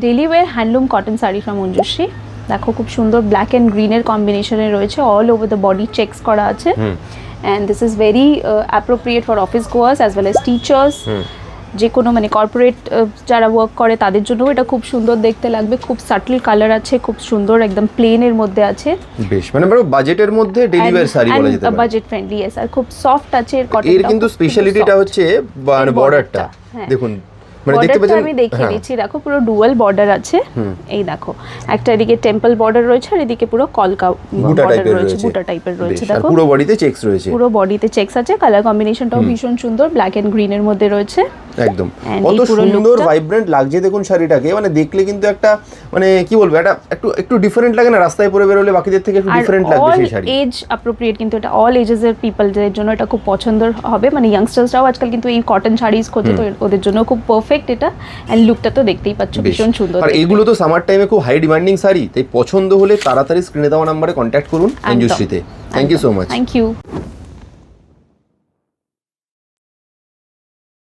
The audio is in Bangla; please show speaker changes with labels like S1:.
S1: Daily wear handloom cotton sari from Manjushree. দেখো খুব সুন্দর ব্ল্যাক অ্যান্ড গ্রিনের কম্বিনেশনে রয়েছে, all over the body checks করা আছে। And this is very appropriate for office goers as well as teachers, যে কোনো মানে কর্পোরেট যারা ওয়ার্ক করে তাদের জন্য এটা খুব সুন্দর দেখতে লাগবে। খুব সাটল কালার আছে, খুব সুন্দর একদম প্লেনের মধ্যে আছে।
S2: বেশ, মানে বড় বাজেটের মধ্যে ডেইলি ওয়্যার শাড়ি বলা যেতে পারে।
S1: Budget friendly, yes. আর খুব সফট আছে এর কটনটা।
S2: এর কিন্তু স্পেশালিটিটা হচ্ছে মানে বর্ডারটা দেখুন, মানে দেখতে পাচ্ছেন
S1: আমি দেখিয়ে দিচ্ছি। দেখো পুরো ডুয়াল বর্ডার আছে, এই দেখো একটা এদিকে টেম্পল বর্ডার রয়েছে আর এদিকে পুরো কলকা বর্ডার রয়েছে, বুটা টাইপের রয়েছে। দেখো
S2: পুরো বডিতে চেকস রয়েছে,
S1: পুরো বডিতে চেকস আছে। কালার কম্বিনেশনটাও ভীষণ সুন্দর, ব্ল্যাক এন্ড গ্রিন এর মধ্যে রয়েছে
S2: একদম। কত সুন্দর ভাইব্রেন্ট লাগছে দেখুন শাড়িটাকে, মানে দেখলে কিন্তু একটা মানে কি বলবো, এটা একটু ডিফারেন্ট লাগে না, রাস্তায় পরে বেরোলে বাকিদের থেকে একটু ডিফারেন্ট লাগবে সেই শাড়ি।
S1: এজ অ্যাপ্রোপ্রিয়েট, কিন্তু এটা অল এজেস এর পিপলদের জন্য এটা খুব পছন্দের হবে। মানে ইয়াংস্টার্সরাও আজকাল কিন্তু এই কটন শাড়িজ খোঁজে, তো ওদের জন্য খুব পারফেক্ট এটা। এন্ড লুকটা তো দেখতেই পাচ্ছ ভীষণ সুন্দর।
S2: আর এগুলো তো সামার টাইমে খুব হাই ডিমান্ডিং শাড়ি, তাই পছন্দ হলে তাড়াতাড়ি স্ক্রিনে দেওয়া নম্বরে কন্ট্যাক্ট করুন মঞ্জুশ্রীতে। Thank you so much.
S1: Thank you.